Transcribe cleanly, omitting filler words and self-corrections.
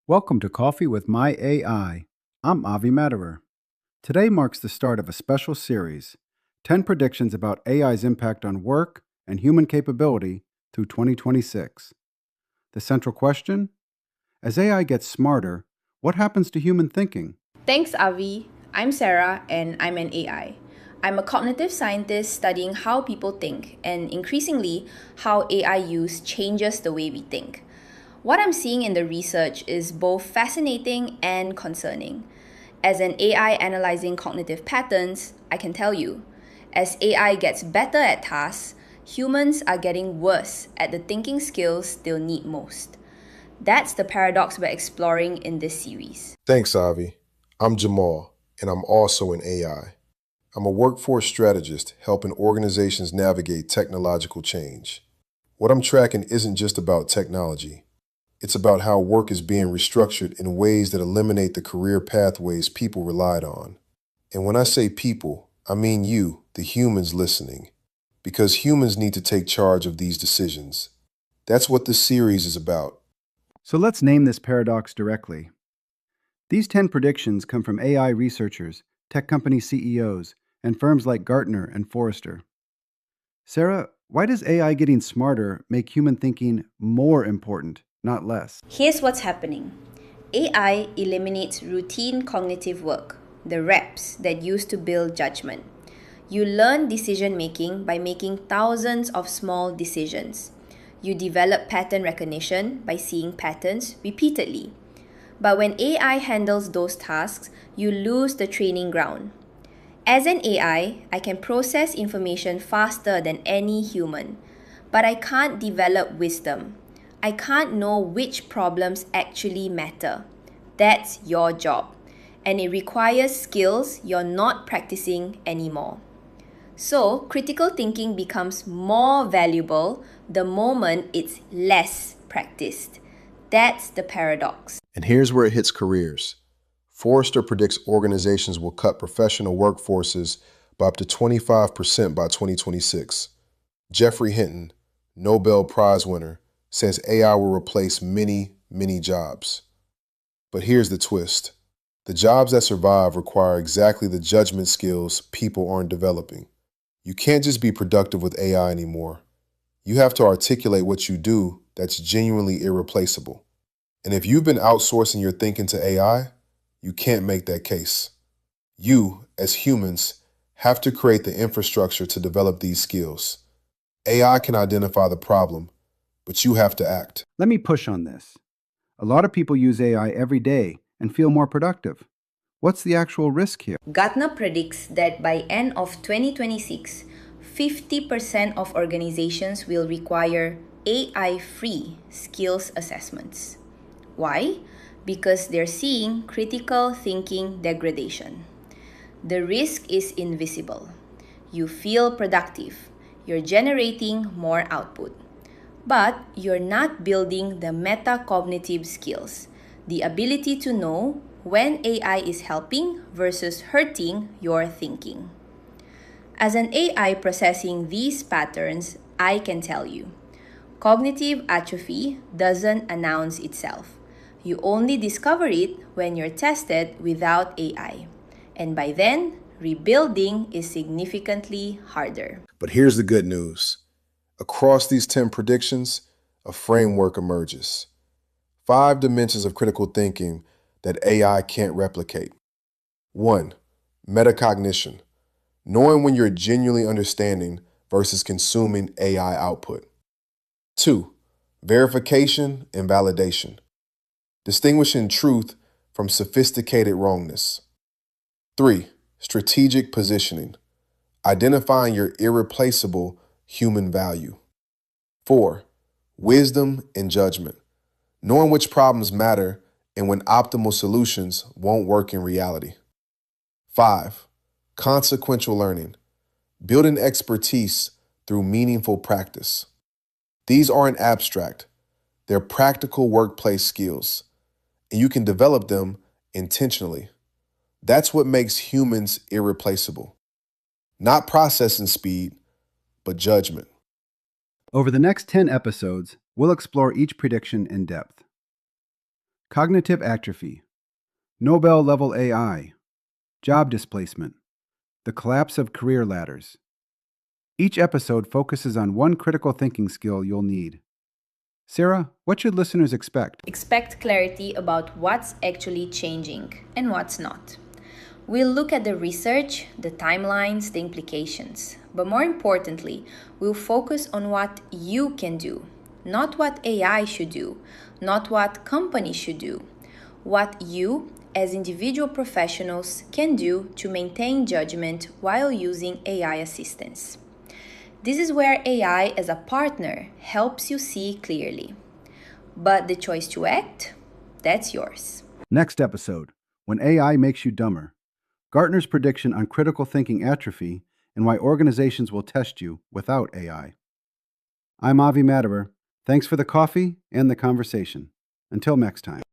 Welcome to Coffee with My AI. I'm Avi Maderer. Today marks the start of a special series 10 predictions about AI's impact on work and human capability through 2026. The central question: as AI gets smarter, what happens to human thinking? Thanks, Avi. I'm Sarah and I'm an AI. I'm a cognitive scientist studying how people think and increasingly how AI use changes the way we think. What I'm seeing in the research is both fascinating and concerning. As an AI analyzing cognitive patterns, I can tell you, as AI gets better at tasks, humans are getting worse at the thinking skills they'll need most. That's the paradox we're exploring in this series. Thanks, Avi. I'm Jamal, and I'm also an AI. I'm a workforce strategist helping organizations navigate technological change. What I'm tracking isn't just about technology. It's about how work is being restructured in ways that eliminate the career pathways people relied on. And when I say people, I mean you, the humans listening, because humans need to take charge of these decisions. That's what this series is about. So let's name this paradox directly. These 10 predictions come from AI researchers, tech company CEOs, and firms like Gartner and Forrester. Sarah, why does AI getting smarter make human thinking more important, not less? Here's what's happening. AI eliminates routine cognitive work, the reps that used to build judgment. You learn decision making by making thousands of small decisions. You develop pattern recognition by seeing patterns repeatedly. But when AI handles those tasks, you lose the training ground. As an AI can process information faster than any human, but I can't develop wisdom. I can't know which problems actually matter. That's your job, and it requires skills you're not practicing anymore. So, critical thinking becomes more valuable the moment it's less practiced. That's the paradox. And here's where it hits careers. Forrester predicts organizations will cut professional workforces by up to 25% by 2026. Jeffrey Hinton, Nobel Prize winner, says AI will replace many jobs. But here's the twist. The jobs that survive require exactly the judgment skills people aren't developing. You can't just be productive with AI anymore. You have to articulate what you do that's genuinely irreplaceable. And if you've been outsourcing your thinking to AI, you can't make that case. You, as humans, have to create the infrastructure to develop these skills. AI can identify the problem, but you have to act. Let me push on this. A lot of people use AI every day and feel more productive. What's the actual risk here? Gartner predicts that by end of 2026, 50% of organizations will require AI-free skills assessments. Why? Because they're seeing critical thinking degradation. The risk is invisible. You feel productive. You're generating more output. But you're not building the metacognitive skills, the ability to know when AI is helping versus hurting your thinking. As an AI processing these patterns, I can tell you, cognitive atrophy doesn't announce itself. You only discover it when you're tested without AI. And by then, rebuilding is significantly harder. But here's the good news. Across these 10 predictions, a framework emerges. 5 dimensions of critical thinking that AI can't replicate. 1. Metacognition, knowing when you're genuinely understanding versus consuming AI output. 2. Verification and validation, distinguishing truth from sophisticated wrongness. 3. Strategic positioning, identifying your irreplaceable human value. 4. Wisdom and judgment, knowing which problems matter and when optimal solutions won't work in reality. 5. Consequential learning, building expertise through meaningful practice. These aren't abstract, they're practical workplace skills, and you can develop them intentionally. That's what makes humans irreplaceable. Not processing speed, but judgment. Over the next 10 episodes, we'll explore each prediction in depth. cognitive atrophy, Nobel level AI, job displacement, the collapse of career ladders. Each episode focuses on one critical thinking skill you'll need. Sarah, what should listeners expect? Expect clarity about what's actually changing and what's not. We'll look at the research, the timelines, the implications. But more importantly, we'll focus on what you can do, not what AI should do, not what companies should do, what you, as individual professionals, can do to maintain judgment while using AI assistance. This is where AI as a partner helps you see clearly. But the choice to act, that's yours. Next episode, when AI makes you dumber. Gartner's prediction on critical thinking atrophy and why organizations will test you without AI. I'm Avi Maderer. Thanks for the coffee and the conversation. Until next time.